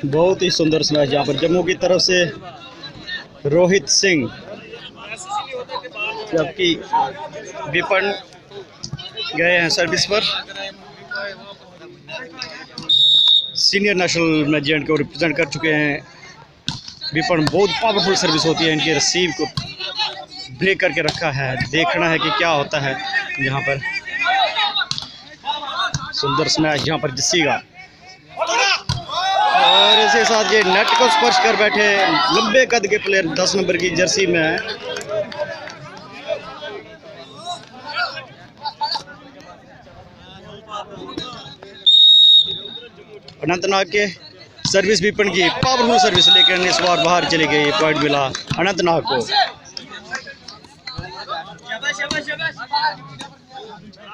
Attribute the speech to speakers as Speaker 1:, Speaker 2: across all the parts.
Speaker 1: बहुत ही सुंदर स्मैश यहाँ पर जम्मू की तरफ से रोहित सिंह, जबकि विपन गए हैं सर्विस पर। सीनियर नेशनल में जेएंड को रिप्रेजेंट कर चुके हैं विपन। बहुत पावरफुल सर्विस होती है इनके, रिसीव को ब्रेक करके रखा है। देखना है कि क्या होता है यहाँ पर। सुंदर स्मैश यहाँ पर जिसेगा, और इसके साथ ये नेट को स्पर्श कर बैठे लंबे कद के प्लेयर 10 नंबर की जर्सी में है। अनंतनाग के सर्विस विपन की पावरफुल सर्विस, लेकिन इस बार बाहर चली गई। पॉइंट मिला अनंतनाग को।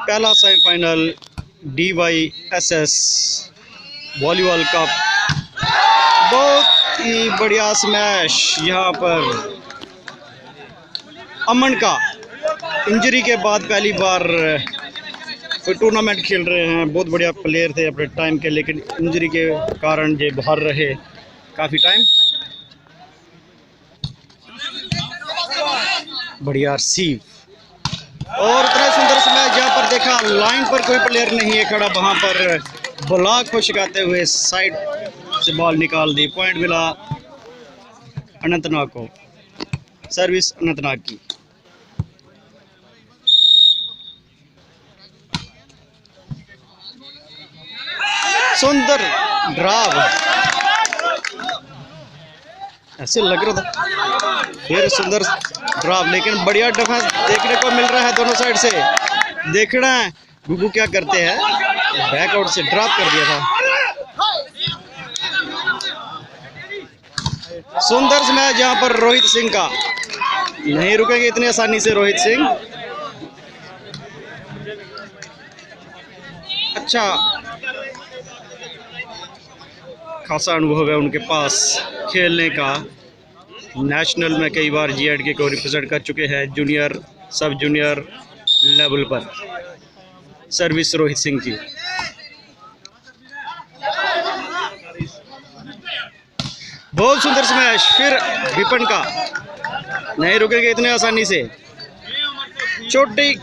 Speaker 1: पहला सेमीफाइनल DYSS वॉलीबॉल कप। बहुत ही बढ़िया स्मैश यहाँ पर। अमन का इंजरी के बाद पहली बार कोई टूर्नामेंट खेल रहे हैं। बहुत बढ़िया प्लेयर थे अपने टाइम के, लेकिन इंजरी के कारण ये बाहर रहे काफ़ी टाइम। बढ़िया सीव और इतना सुंदर स्मैश यहाँ पर देखा। लाइन पर कोई प्लेयर नहीं है खड़ा, वहाँ पर ब्लॉक को शिकाते हुए साइड से बॉल निकाल दी। पॉइंट मिला अनंतनाग को। सर्विस अनंतनाग की। सुंदर ड्राइव, ऐसे लग रहा था फिर सुंदर ड्राइव, लेकिन बढ़िया डिफेंस देखने को मिल रहा है दोनों साइड से। देखना है गुगू क्या करते हैं। बैकआउट से ड्रॉप कर दिया था। सुंदर स्मैश यहाँ पर रोहित सिंह का। नहीं रुकेंगे इतनी आसानी से रोहित सिंह। अच्छा खासा अनुभव है उनके पास खेलने का। नेशनल में कई बार जेएंडके को रिप्रेजेंट कर चुके हैं, जूनियर सब जूनियर लेवल पर। सर्विस रोहित सिंह की। बहुत सुंदर स्मैश फिर विपन का। नहीं रुकेंगे इतने आसानी से। छोटे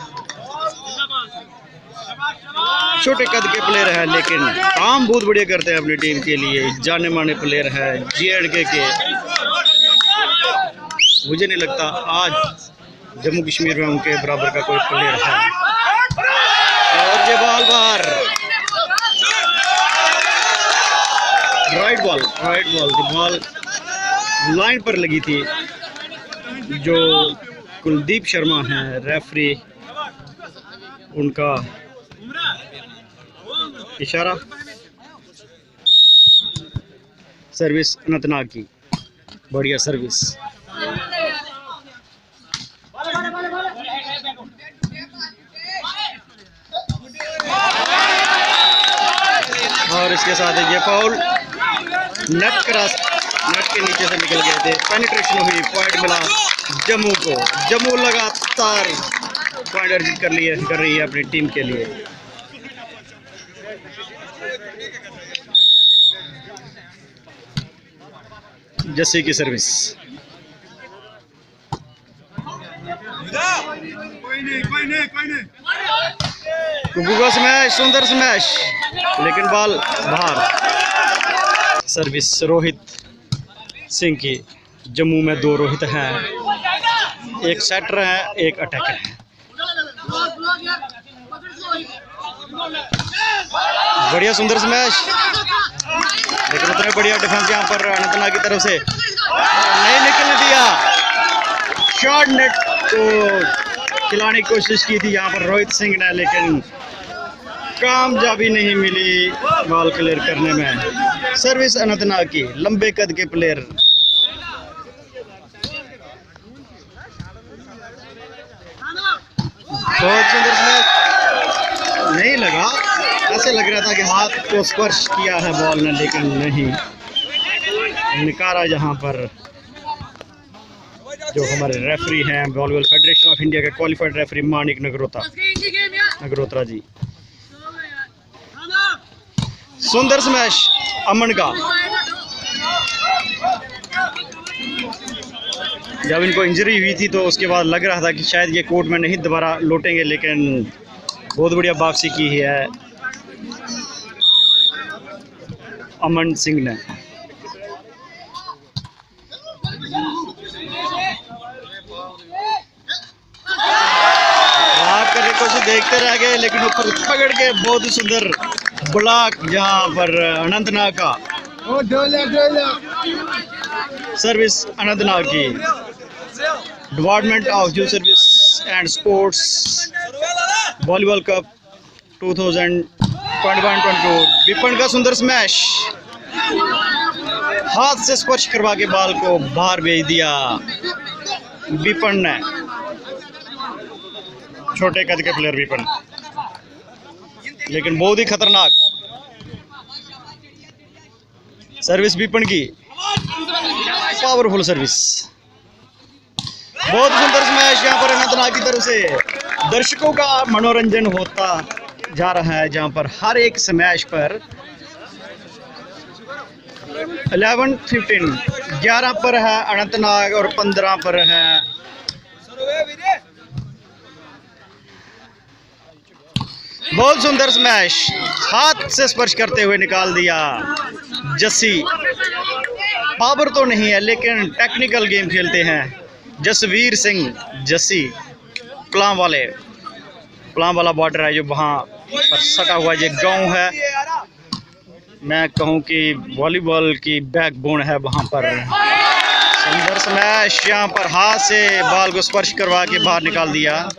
Speaker 1: कद के प्लेयर हैं, लेकिन काम बहुत बढ़िया करते हैं अपनी टीम के लिए। जाने माने प्लेयर हैं जेएंडके के। मुझे नहीं लगता आज जम्मू कश्मीर में उनके बराबर का कोई प्लेयर है। और ये बॉल बाहर। राइट बॉल की बॉल लाइन पर लगी थी। जो कुलदीप शर्मा हैं रेफरी, उनका इशारा। सर्विस अनंतनाग की। बढ़िया सर्विस। और इसके साथ ये फाउल नेट क्रॉस, नेट के नीचे से निकल गए थे। पेनिट्रेशन हुई। पॉइंट मिला जम्मू को। जम्मू लगातार पॉइंट अर्जित कर रही है अपनी टीम के लिए। जस्सी की सर्विस। गुगू स्मैश, सुंदर स्मैश, लेकिन बॉल बाहर। सर्विस रोहित सिंह की। जम्मू में 2 रोहित हैं, एक सेटर है, एक अटैकर है। बढ़िया सुंदर स्मैश, लेकिन उतने बढ़िया डिफेंस यहाँ पर अनंतनाग की तरफ से नहीं निकलने दिया। शॉर्ट नेट को खिलाने की कोशिश की थी यहाँ पर रोहित सिंह ने, लेकिन कामयाबी नहीं मिली बॉल क्लियर करने में। सर्विस अनंतनाग की। लंबे कद के प्लेयर। बहुत सुंदर स्मैश। नहीं लगा, ऐसे लग रहा था कि हाथ को स्पर्श किया है बॉल ने, लेकिन नहीं। निकारा यहाँ पर जो हमारे रेफरी हैं वॉलीबॉल फेडरेशन ऑफ इंडिया के क्वालिफाइड रेफरी मानिक नगरोत्रा जी। सुंदर स्मैश। अमन का। जब इनको इंजरी हुई थी तो उसके बाद लग रहा था कि शायद ये कोर्ट में नहीं दोबारा लौटेंगे, लेकिन बहुत बढ़िया वापसी की है अमन सिंह ने। आप करने को देखते रह गए, लेकिन ऊपर पकड़ के बहुत ही सुंदर ब्लॉक यहाँ पर अनंतनाग का। सर्विस अनंतनाग की department of youth service and sports volleyball cup 2021-22। Weapon का सुंदर स्मैश, हाथ से स्पर्श करवा के बॉल को बाहर भेज दिया विपन ने। छोटे कद के प्लेयर विपन, लेकिन बहुत ही खतरनाक सर्विस विपन की, पावरफुल सर्विस। बहुत सुंदर स्मैश यहाँ पर अनंतनाग की तरफ से। दर्शकों का मनोरंजन होता जा रहा है, जहाँ पर हर एक स्मैश पर 11-15, 11 पर है अनंतनाग और 15 पर है। बहुत सुंदर स्मैश, हाथ से स्पर्श करते हुए निकाल दिया जस्सी। पावर तो नहीं है, लेकिन टेक्निकल गेम खेलते हैं जसवीर सिंह जस्सी। पलाम वाला बॉर्डर है जो वहाँ पर सटा हुआ ये गांव है। मैं कहूँ कि वॉलीबॉल की बैकबोन है वहाँ पर। सुंदर स्मैश, यहाँ पर हाथ से बॉल को स्पर्श करवा के बाहर निकाल दिया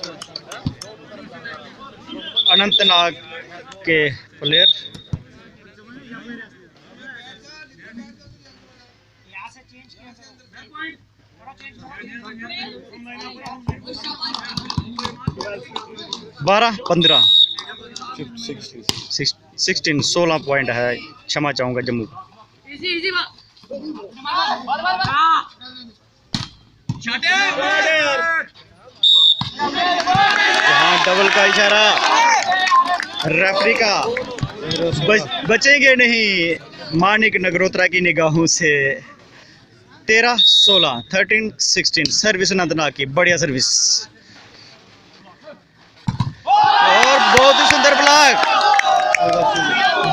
Speaker 1: अनंतनाग के प्लेयर। बारह 15 16 पॉइंट है, क्षमा चाहूंगा जम्मू। यहाँ डबल का इशारा रेफरी का। बचेंगे नहीं मानिक नगरोत्रा की निगाहों से। 13-16, 13-16 सर्विस अनंतनाग की, बढ़िया सर्विस और बहुत ही सुंदर ब्लॉक।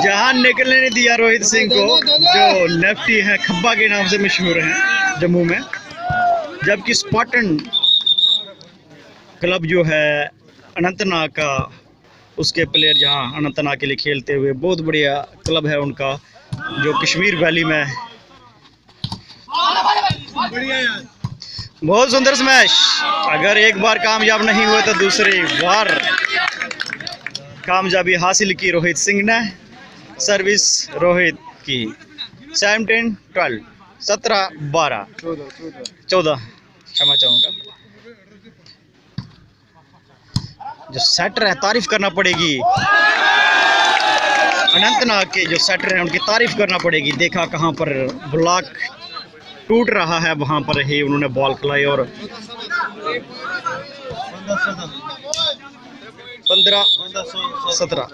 Speaker 1: जहां निकलने नहीं दिया रोहित सिंह को, जो लेफ्टी है, खब्बा के नाम से मशहूर हैं जम्मू में। जबकि स्पार्टन क्लब जो है अनंतनाग का, उसके प्लेयर जहां अनंतनाग के लिए खेलते हुए, बहुत बढ़िया क्लब है उनका जो कश्मीर वैली में। बहुत सुंदर स्मैश, अगर एक बार कामयाब नहीं हुए तो दूसरी बार कामयाबी हासिल की रोहित सिंह ने। सर्विस रोहित की 17-12, 17-12, 14, क्षमा चाहूँगा। जो सेटर है, तारीफ करना पड़ेगी अनंतनाग के जो सेटर हैं, उनकी तारीफ करना पड़ेगी। देखा कहाँ पर ब्लॉक टूट रहा है, वहाँ पर ही उन्होंने बॉल खिलाई और 15-17।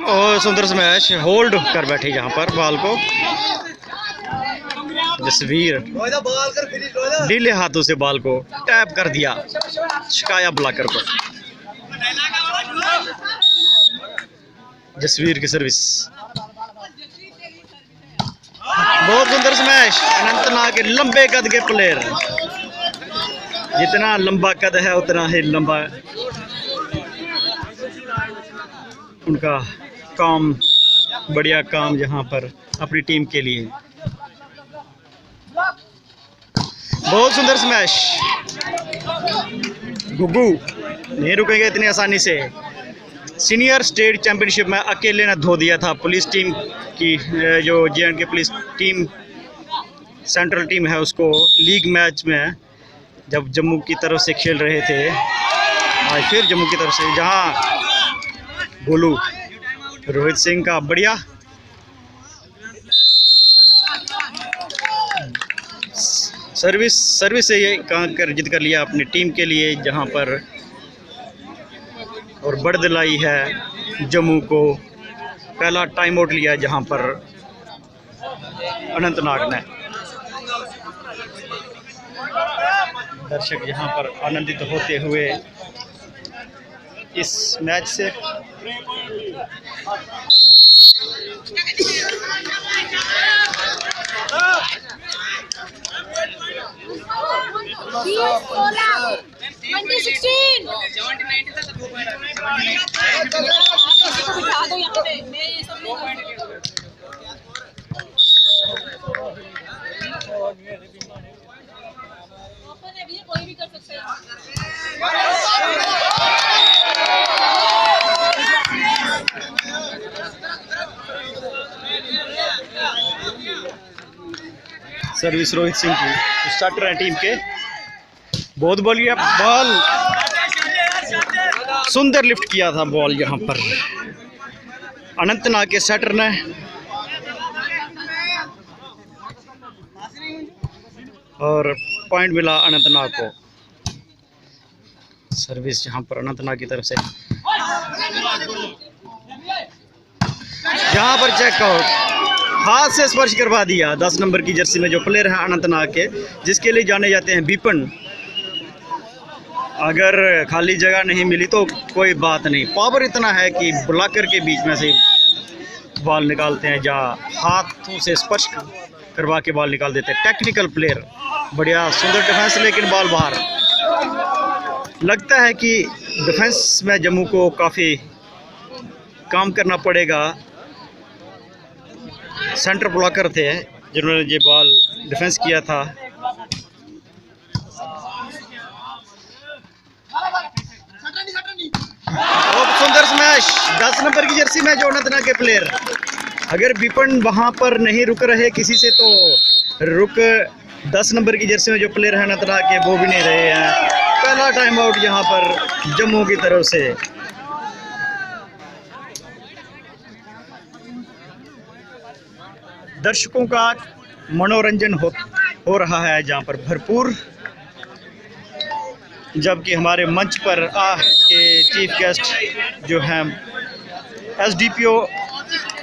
Speaker 1: और सुंदर स्मैश, होल्ड कर बैठे यहाँ पर बॉल को जसवीर। ढीले हाथों से बॉल को टैप कर दिया, छकाया ब्लॉकर को। जसवीर की सर्विस, बहुत सुंदर स्मैश। अनंतनाग के लंबे कद के प्लेयर, जितना लंबा कद है उतना ही लंबा उनका काम, बढ़िया काम यहाँ पर अपनी टीम के लिए। बहुत सुंदर स्मैश, गुग्गू नहीं रुकेंगे इतनी आसानी से। सीनियर स्टेट चैंपियनशिप में अकेले ने धो दिया था पुलिस टीम की, जो JNK police team central team है उसको, लीग मैच में जब जम्मू की तरफ से खेल रहे थे। आज फिर जम्मू की तरफ से, जहां गोलू रोहित सिंह का बढ़िया सर्विस से ये कर जिद कर लिया अपनी टीम के लिए जहां पर, और बढ़ दिलाई है जम्मू को। पहला टाइम आउट लिया जहां पर अनंतनाग ने। दर्शक यहां पर आनंदित होते हुए इस मैच से।
Speaker 2: कोई भी कर सकते हैं।
Speaker 1: सर्विस रोहित सिंह की, स्टार्टर हैं टीम के। बहुत बढ़िया बॉल, सुंदर लिफ्ट किया था बॉल यहाँ पर अनंतनाग के सेटर ने। और पॉइंट मिला अनंतनाग को। सर्विस यहाँ पर अनंतनाग की तरफ से, यहाँ पर चेकआउट, हाथ से स्पर्श करवा दिया 10 नंबर की जर्सी में जो प्लेयर हैं अनंतनाग के, जिसके लिए जाने जाते हैं विपिन। अगर खाली जगह नहीं मिली तो कोई बात नहीं, पावर इतना है कि ब्लॉकर के बीच में से बॉल निकालते हैं, जहाँ हाथों से स्पर्श करवा के बॉल निकाल देते हैं। टेक्निकल प्लेयर, बढ़िया सुंदर डिफेंस, लेकिन बॉल बाहर। लगता है कि डिफेंस में जम्मू को काफ़ी काम करना पड़ेगा। सेंटर ब्लॉकर थे जिन्होंने ये बॉल डिफेंस किया था। बहुत सुंदर स्मैश 10 नंबर की जर्सी में जो अनंतनाग के प्लेयर। अगर विपिन वहां पर नहीं रुक रहे किसी से, तो रुक 10 नंबर की जर्सी में जो प्लेयर हैं अनंतनाग के, वो भी नहीं रहे हैं। पहला टाइम आउट यहाँ पर जम्मू की तरफ से। दर्शकों का मनोरंजन हो रहा है जहाँ पर भरपूर, जबकि हमारे मंच पर के चीफ गेस्ट जो हैं एसडीपीओ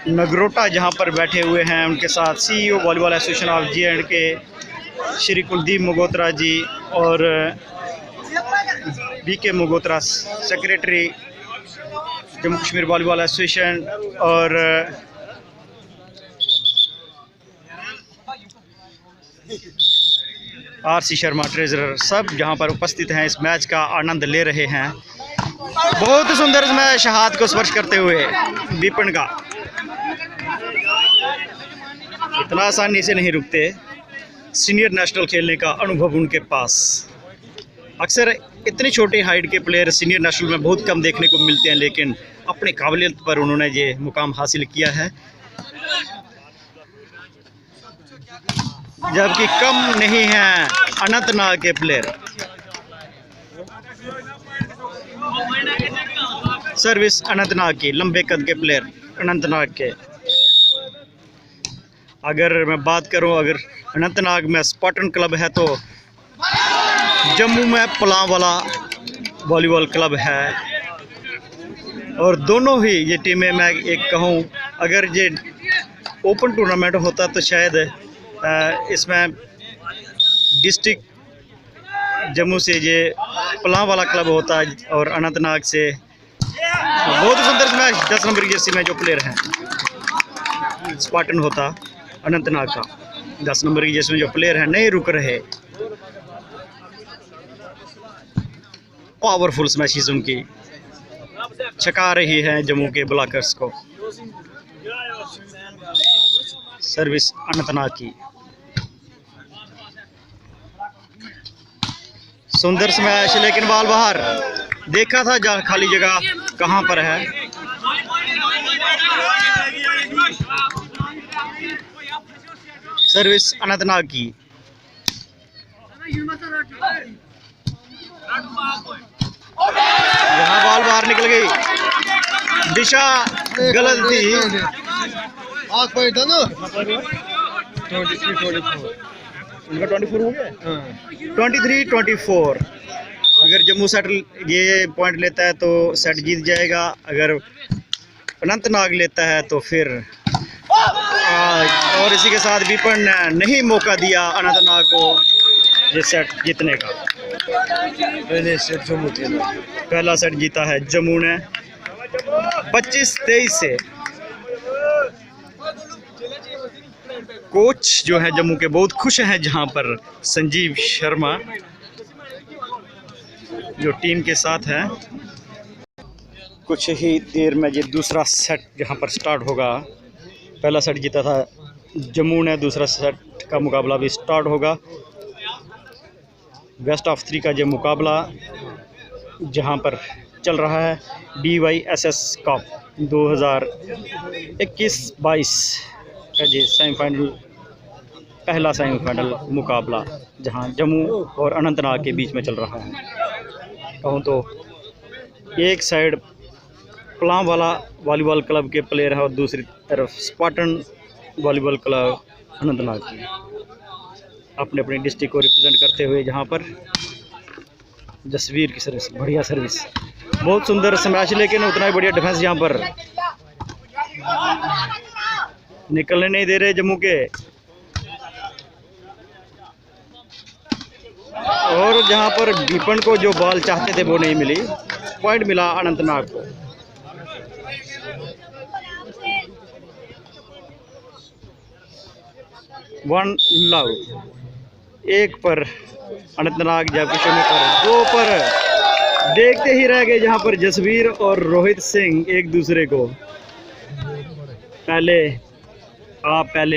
Speaker 1: नगरोटा जहाँ पर बैठे हुए हैं, उनके साथ CEO volleyball association of J&K Shri Kuldeep Mogotra ji, और BK Mogotra secretary Jammu Kashmir volleyball association, और RC शर्मा ट्रेजरर, सब जहां पर उपस्थित हैं, इस मैच का आनंद ले रहे हैं। बहुत सुंदर मैच, हाथ को स्पर्श करते हुए विपिन का। इतना आसानी से नहीं रुकते। सीनियर नेशनल खेलने का अनुभव उनके पास। अक्सर इतनी छोटी हाइट के प्लेयर सीनियर नेशनल में बहुत कम देखने को मिलते हैं, लेकिन अपनी काबिलियत पर उन्होंने ये मुकाम हासिल किया है। जबकि कम नहीं है अनंतनाग के प्लेयर। सर्विस अनंतनाग की, लंबे कद के प्लेयर अनंतनाग के। अगर मैं बात करूं, अगर अनंतनाग में स्पार्टन क्लब है तो जम्मू में पलांवाला वॉलीबॉल क्लब है। और दोनों ही ये टीमें, मैं एक कहूं, अगर ये ओपन टूर्नामेंट होता तो शायद इसमें डिस्ट्रिक्ट जम्मू से ये पलांवाला क्लब होता, और अनंतनाग से बहुत सुंदर मैच 10 नंबर की जर्सी में जो प्लेयर हैं स्पार्टन होता अनंतनाग का। 10 नंबर की जर्सी में जो प्लेयर हैं नहीं रुक रहे। पावरफुल स्मैशेस उनकी छका रही हैं जम्मू के ब्लॉकर्स को। सर्विस अनंतनाग की, सुंदर स्मैश, लेकिन बॉल बाहर। देखा था जहाँ खाली जगह कहाँ पर है। सर्विस अनंतनाग की, यहाँ बॉल बाहर निकल गई, दिशा गलत थी। उनका 24 हो गया, 23-24। अगर जम्मू सेट ये पॉइंट लेता है तो सेट जीत जाएगा, अगर अनंतनाग लेता है तो फिर और इसी के साथ विपन ने नहीं मौका दिया अनंतनाग को ये सेट जीतने का। पहला सेट जीता है जम्मू ने 25-23 से। कोच जो है जम्मू के बहुत खुश हैं, जहां पर संजीव शर्मा जो टीम के साथ है। कुछ ही देर में ये दूसरा सेट जहां पर स्टार्ट होगा। पहला सेट जीता था जम्मू ने, दूसरा सेट का मुकाबला भी स्टार्ट होगा। बेस्ट ऑफ 3 का ये मुकाबला जहां पर चल रहा है DYSS कप 2021-22 का ये सेमीफाइनल, पहला सेमीफाइनल मुकाबला जहां जम्मू और अनंतनाग के बीच में चल रहा है। कहूँ तो एक साइड पलाम वाला वॉलीबॉल क्लब के प्लेयर है और दूसरी तरफ स्पार्टन वॉलीबॉल क्लब अनंतनाग की, अपने अपनी डिस्ट्रिक्ट को रिप्रेजेंट करते हुए। जहां पर जसवीर की सर्विस, बढ़िया सर्विस, बहुत सुंदर स्मैश, लेकिन उतना ही बढ़िया डिफेंस यहाँ पर। निकलने नहीं दे रहे जम्मू के। और जहां पर विपन को जो बॉल चाहते थे वो नहीं मिली, पॉइंट मिला अनंतनाग को। वन लव 1 पर अनंतनाग, जबकि शून्य पर 2 पर देखते ही रह गए, जहां पर जसवीर और रोहित सिंह एक दूसरे को पहले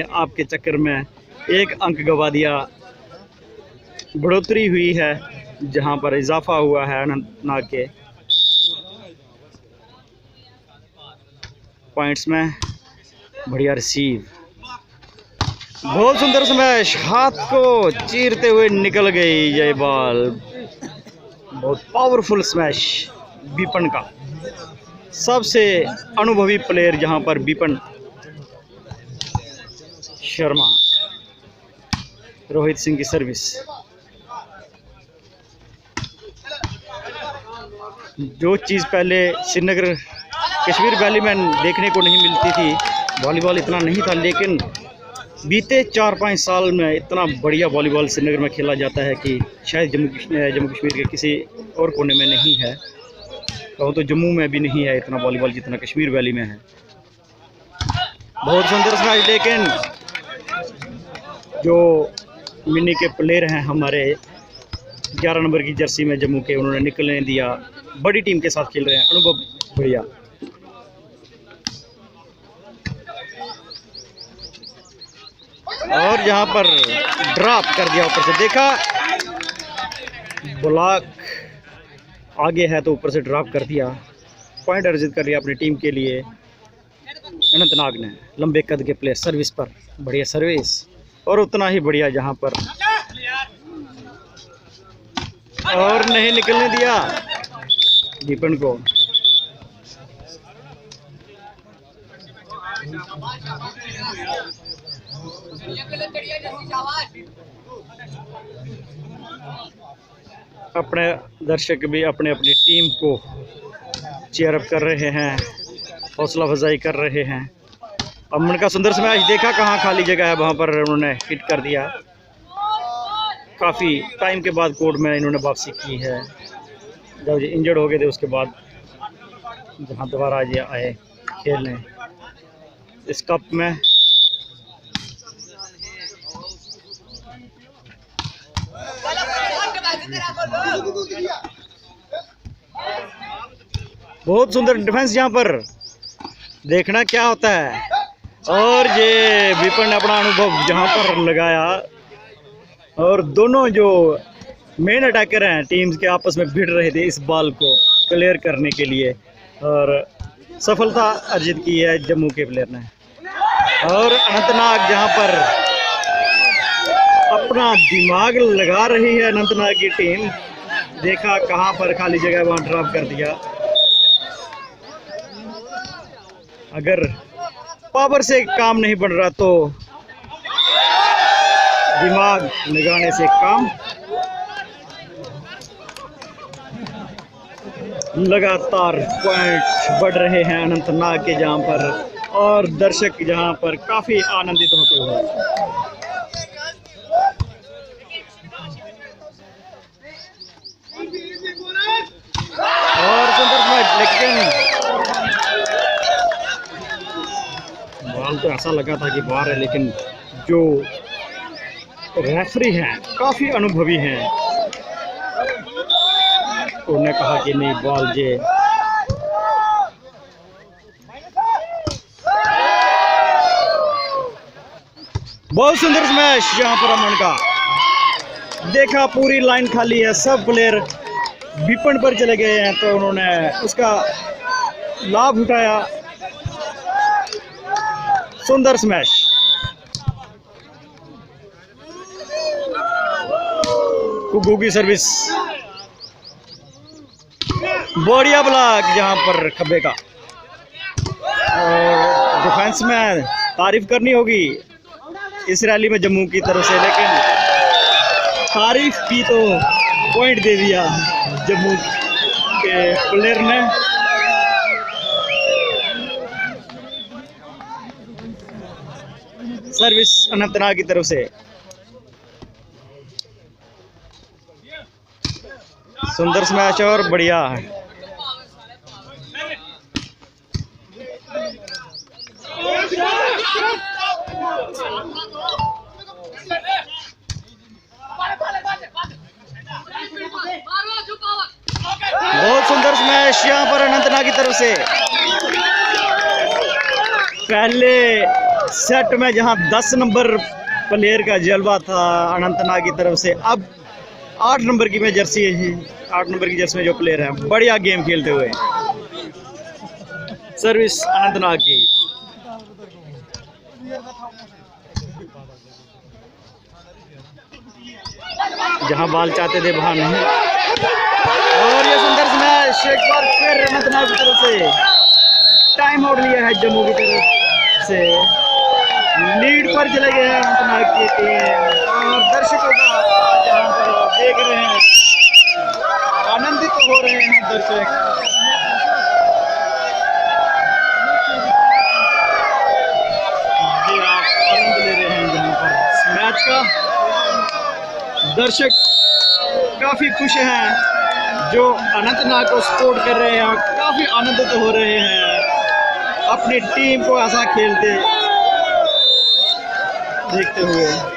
Speaker 1: आपके चक्कर में 1 अंक गवा दिया। बढ़ोतरी हुई है, जहां पर इजाफा हुआ है अनंतनाग के पॉइंट्स में। बढ़िया रिसीव, बहुत सुंदर स्मैश, हाथ को चीरते हुए निकल गई ये बॉल। बहुत पावरफुल स्मैश विपन का, सबसे अनुभवी प्लेयर जहां पर विपन शर्मा। रोहित सिंह की सर्विस, जो चीज़ पहले श्रीनगर कश्मीर वैली में देखने को नहीं मिलती थी, वॉलीबॉल इतना नहीं था, लेकिन बीते 4-5 साल में इतना बढ़िया वॉलीबॉल श्रीनगर में खेला जाता है कि शायद जम्मू कश्मीर के किसी और कोने में नहीं है। कहूँ तो जम्मू में भी नहीं है इतना वॉलीबॉल जितना कश्मीर वैली में है। बहुत सुंदर स्मैश, लेकिन जो मिनी के प्लेयर हैं हमारे 11 नंबर की जर्सी में जम्मू के, उन्होंने निकलने दिया। बड़ी टीम के साथ खेल रहे हैं, अनुभव बढ़िया। और यहाँ पर ड्रॉप कर दिया, ऊपर से देखा ब्लॉक आगे है तो ऊपर से ड्रॉप कर दिया। पॉइंट अर्जित कर लिया अपनी टीम के लिए अनंतनाग ने। लंबे कद के प्लेयर सर्विस पर बढ़िया सर्विस, और उतना ही बढ़िया जहाँ पर, और नहीं निकलने दिया विपन को। अपने दर्शक भी अपने अपनी टीम को चीयर अप कर रहे हैं, हौसला अफजाई कर रहे हैं। अमन का सुंदर स्मैश, देखा कहाँ खाली जगह है वहाँ पर उन्होंने हिट कर दिया। काफ़ी टाइम के बाद कोर्ट में इन्होंने वापसी की है, जब ये इंजर्ड हो गए थे उसके बाद, जहाँ दोबारा ये आए खेलने इस कप में। बहुत सुंदर डिफेंस, यहाँ पर देखना क्या होता है। और ये विपन ने अपना अनुभव जहाँ पर लगाया, और दोनों जो मेन अटैकर हैं टीम्स के आपस में भिड़ रहे थे इस बॉल को क्लियर करने के लिए, और सफलता अर्जित की है जम्मू के प्लेयर ने। और अनंतनाग जहाँ पर अपना दिमाग लगा रही है अनंतनाग की टीम, देखा कहाँ पर खाली जगह वहाँ ड्रॉप कर दिया। अगर पावर से काम नहीं बन रहा तो दिमाग लगाने से काम लगातार पॉइंट बढ़ रहे हैं अनंतनाग के जहां पर, और दर्शक जहां पर काफी आनंदित होते हुए। और सुंदर मैच, लेकिन बॉल तो ऐसा लगा था कि बाहर है, लेकिन जो रेफरी हैं काफी अनुभवी हैं, उन्होंने कहा कि नहीं बॉल जे। बहुत सुंदर स्मैश यहाँ पर अमन का, देखा पूरी लाइन खाली है, सब प्लेयर विपन पर चले गए हैं, तो उन्होंने उसका लाभ उठाया। सुंदर स्मैश, कुकू की सर्विस, बढ़िया ब्लॉक यहाँ पर खब्बे का। और डिफेंस में तारीफ करनी होगी इस रैली में जम्मू की तरफ से, लेकिन तारीफ की तो पॉइंट दे दिया जम्मू के प्लेयर ने। सर्विस अनंतनाग की तरफ से, सुंदर स्मैश और बढ़िया है। बहुत सुंदर स्मैश यहाँ पर अनंतनाग की तरफ से। पहले सेट में जहां 10 नंबर प्लेयर का जलवा था अनंतनाग की तरफ से, अब 8 नंबर की में जर्सी है, 8 नंबर की जर्सी में जो प्लेयर है बढ़िया गेम खेलते हुए। सर्विस अनंतनाग की, जहां बॉल चाहते थे वहां नहीं। और ये सुंदर स्मैश एक बार फिर अनंतनाग की तरफ से। टाइम आउट लिया है जम्मू की तरफ से, लीड पर चले गए हैं अनंतनाग की टीम। और दर्शकों का जहां पर देख रहे हैं, आनंदित हो रहे हैं दर्शक। जी आप आनंद ले रहे हैं जहां पर मैच का। दर्शक काफी खुश हैं जो अनंतनाग को सपोर्ट कर रहे हैं, काफी आनंदित हो रहे हैं अपनी टीम को ऐसा खेलते देखते हुए।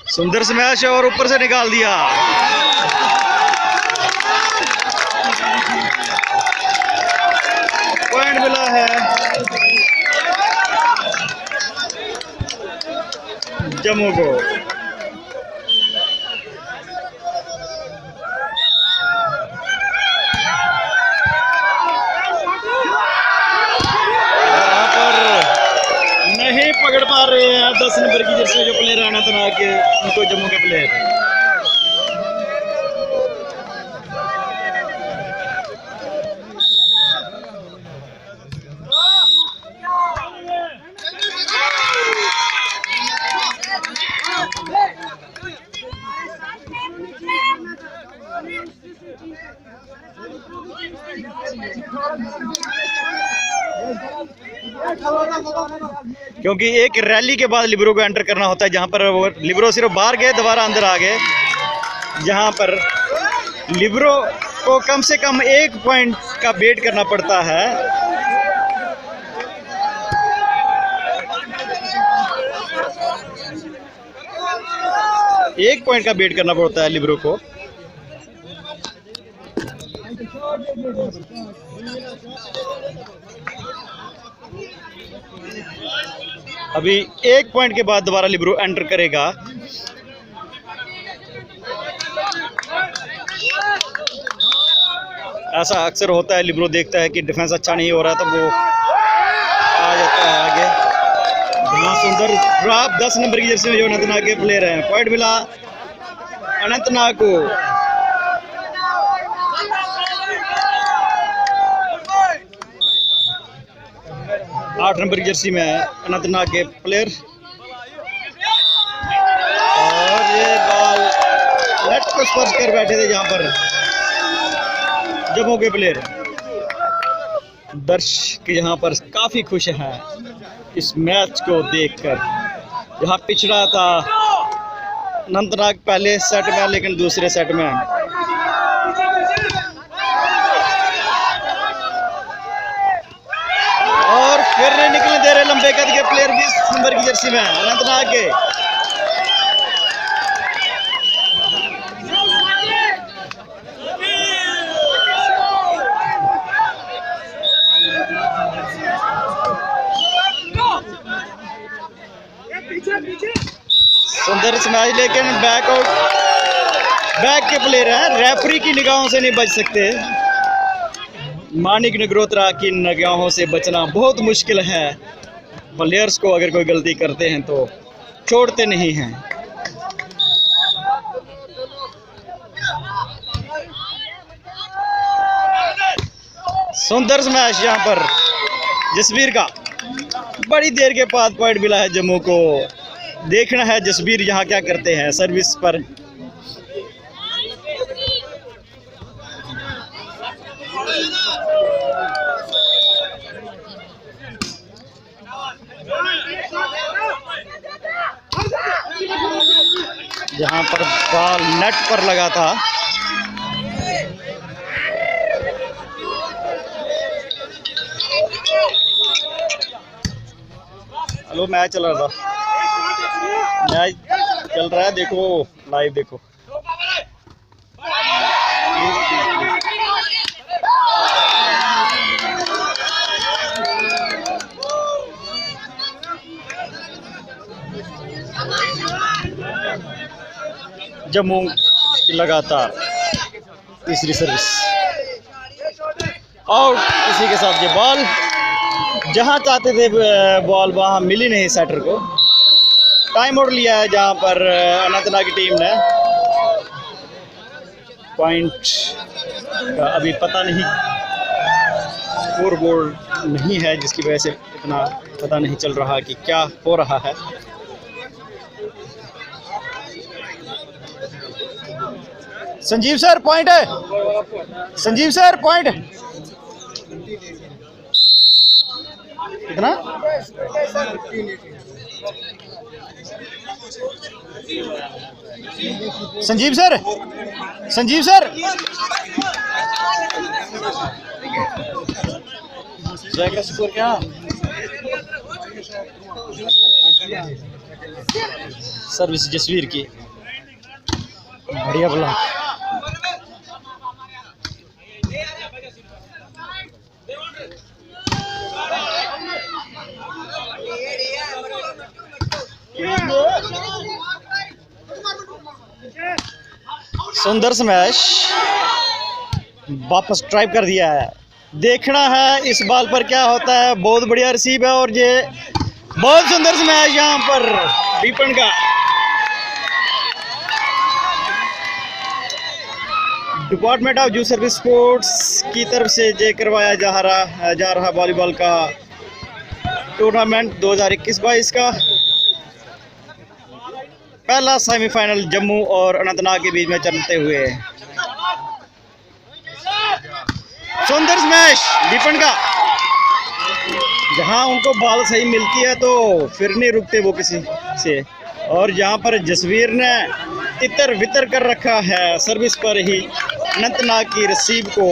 Speaker 1: सुंदर स्मैश और ऊपर से निकाल दिया। पॉइंट मिला है जम्मू को। यहाँ पर नहीं पकड़ पा रहे हैं 10 नंबर की जर्सी में जो प्लेयर आना था के, उनको जम्मू के प्लेयर। क्योंकि एक रैली के बाद लिब्रो को एंटर करना होता है, जहां पर वो लिब्रो सिर्फ बाहर गए दोबारा अंदर आ गए, जहां पर लिब्रो को कम से कम 1 पॉइंट का वेट करना पड़ता है। एक पॉइंट का वेट करना पड़ता है लिब्रो को। अभी 1 पॉइंट के बाद दोबारा लिब्रो एंटर करेगा। ऐसा अक्सर होता है, लिबरो देखता है कि डिफेंस अच्छा नहीं हो रहा तब वो आ जाता है आगे। बहुत सुंदर ड्रॉप 10 नंबर की जर्सी में जो अनंतनाग के प्लेयर हैं। पॉइंट मिला अनंतनाग को। आठ नंबर की जर्सी में अनंतनाग के प्लेयर और ये बॉल नेट को स्पर्श कर बैठे थे जहां पर जम्मू के प्लेयर। दर्शक यहाँ पर काफी खुश हैं इस मैच को देखकर। जहां पिछड़ा था अनंतनाग पहले सेट में, लेकिन दूसरे सेट में और फिर नहीं निकलने दे रहे लंबे कद के प्लेयर 20 नंबर की जर्सी में अनंतनाग के। सुंदर स्मैश, लेकिन बैक के प्लेयर हैं, रेफरी की निगाहों से नहीं बच सकते। मानिक नगरोत्रा की निगाहों से बचना बहुत मुश्किल है। प्लेयर्स को अगर कोई गलती करते हैं तो छोड़ते नहीं हैं। सुंदर स्मैश यहाँ पर जसवीर का। बड़ी देर के बाद पॉइंट मिला है जम्मू को। देखना है जसवीर यहाँ क्या करते हैं सर्विस पर। जहाँ पर बॉल नेट पर लगा था। हेलो, मैच चल रहा था, मैच चल रहा है, देखो लाइव देखो। जम्मू की लगातार तीसरी सर्विस आउट। इसी के साथ ये बॉल जहां चाहते थे बॉल वहां मिली नहीं सेटर को। टाइम आउट लिया है जहां पर अनंतनाग की टीम ने। पॉइंट का अभी पता नहीं, स्कोर बोर्ड नहीं है जिसकी वजह से इतना पता नहीं चल रहा कि क्या हो रहा है। संजीव सर पॉइंट है, संजीव सर पॉइंट कितना? संजीव सर, संजीव सर का स्कोर क्या? सर्विस जसवीर की बढ़िया बोला। सुंदर स्मैश, वापस ड्राइव कर दिया है। देखना है इस बॉल पर क्या होता है। बहुत बढ़िया रिसीव है और ये बहुत सुंदर स्मैश यहाँ पर दीपन का। Department of junior service sports की तरफ से ये करवाया जा रहा वॉलीबॉल का टूर्नामेंट 2021-22 का पहला सेमीफाइनल जम्मू और अनंतनाग के बीच में चलते हुए। सुंदर स्मैश दीपन का। जहां उनको बॉल सही मिलती है तो फिर नहीं रुकते वो किसी से। और यहाँ पर जसवीर ने तितर वितर कर रखा है सर्विस पर ही। अनंतनाग की रिसीव को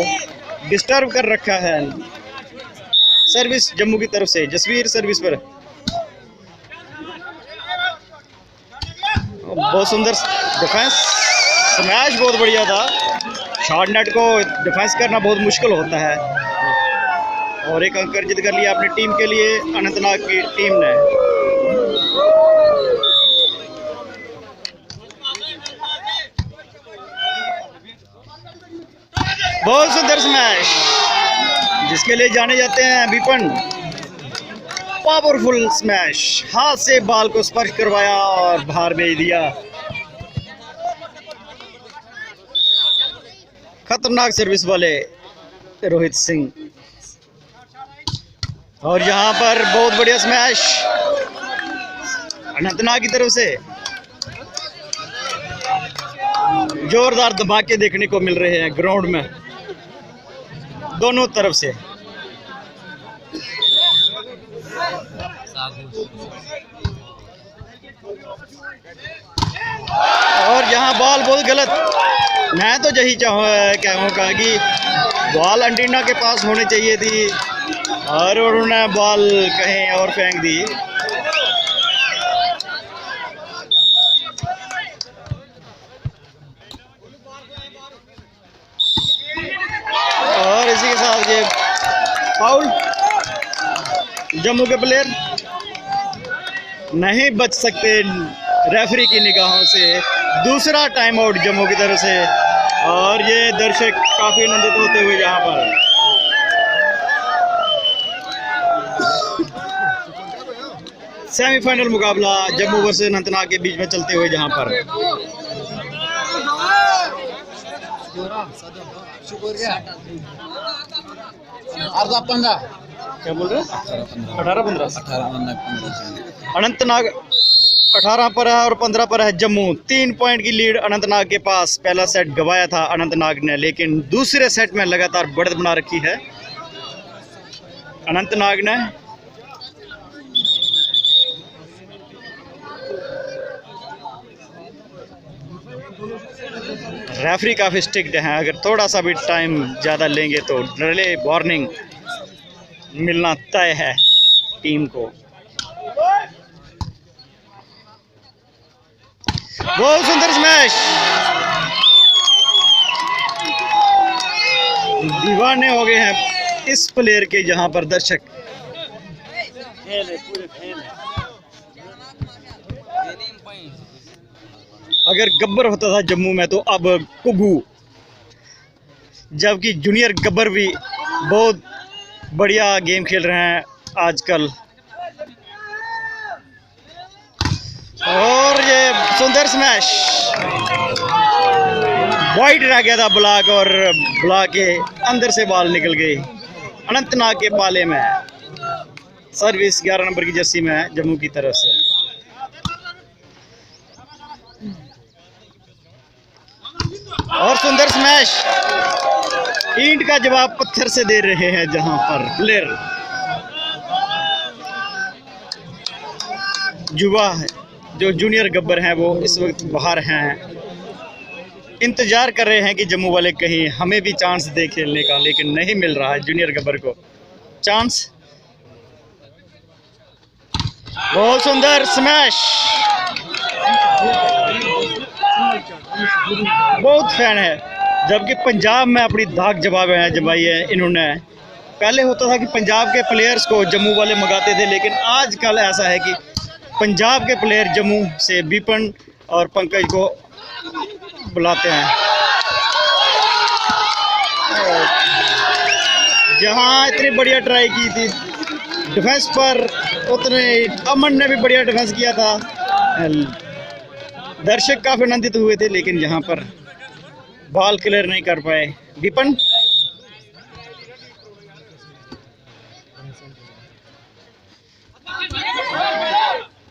Speaker 1: डिस्टर्ब कर रखा है। सर्विस जम्मू की तरफ से जसवीर सर्विस पर। बहुत सुंदर डिफेंस, स्मैश बहुत बढ़िया था। शॉर्ट नेट को डिफेंस करना बहुत मुश्किल होता है। और एक अंक अर्जित कर लिया अपनी टीम के लिए अनंतनाग की टीम ने। बहुत सुंदर स्मैश, जिसके लिए जाने जाते हैं विपन। पावरफुल स्मैश, हाथ से बॉल को स्पर्श करवाया और बाहर भेज दिया। खतरनाक सर्विस वाले रोहित सिंह। और यहाँ पर बहुत बढ़िया स्मैश अनंतनाग की तरफ से। जोरदार धमाके देखने को मिल रहे हैं ग्राउंड में दोनों तरफ से। और यहाँ बॉल बहुत गलत, मैं तो यही कहूँगा कि बॉल एंटीना के पास होनी चाहिए थी और उन्होंने बॉल कहीं और फेंक दी। और इसी के साथ ये फाउल, जम्मू के प्लेयर नहीं बच सकते रेफरी की निगाहों से। दूसरा टाइम आउट जम्मू की तरफ से। और ये दर्शक काफी आनंदित होते हुए यहाँ पर। सेमीफाइनल मुकाबला जम्मू वर्सेस अनंतनाग के बीच में चलते हुए जहाँ पर क्या बोल रहे हैं 18-15 अनंतनाग 18 पर है और 15 पर है जम्मू। 3 पॉइंट की लीड अनंतनाग के पास। पहला सेट गवाया था अनंतनाग ने, लेकिन दूसरे सेट में लगातार बढ़त बना रखी है अनंतनाग ने। रेफरी काफी स्ट्रिक्ट है, अगर थोड़ा सा भी टाइम ज़्यादा लेंगे तो डिले वार्निंग मिलना तय है टीम को। बहुत सुंदर स्मैश, दीवाने हो गए हैं इस प्लेयर के जहां पर दर्शक। अगर गब्बर होता था जम्मू में तो अब कुगू, जबकि जूनियर गब्बर भी बहुत बढ़िया गेम खेल रहे हैं आजकल। और ये सुंदर स्मैश, वाइड रह गया था ब्लॉक और ब्लॉक के अंदर से बॉल निकल गई अनंतनाग के पाले में। सर्विस 11 नंबर की जर्सी में जम्मू की तरफ से। और सुंदर स्मैश, ईंट का जवाब पत्थर से दे रहे हैं जहां पर प्लेयर। युवा है जो जूनियर गब्बर हैं वो इस वक्त बाहर हैं, इंतजार कर रहे हैं कि जम्मू वाले कहीं हमें भी चांस दे खेलने का, लेकिन नहीं मिल रहा है जूनियर गब्बर को चांस। बहुत सुंदर स्मैश, बहुत फैन है, जबकि पंजाब में अपनी धाक जमाई है इन्होंने। पहले होता था कि पंजाब के प्लेयर्स को जम्मू वाले मंगाते थे, लेकिन आजकल ऐसा है कि पंजाब के प्लेयर जम्मू से विपन और पंकज को बुलाते हैं। जहां इतनी बढ़िया ट्राई की थी डिफेंस पर, उतने अमन ने भी बढ़िया डिफेंस किया था। दर्शक काफी आनंदित हुए थे, लेकिन यहाँ पर बॉल क्लियर नहीं कर पाए विपन।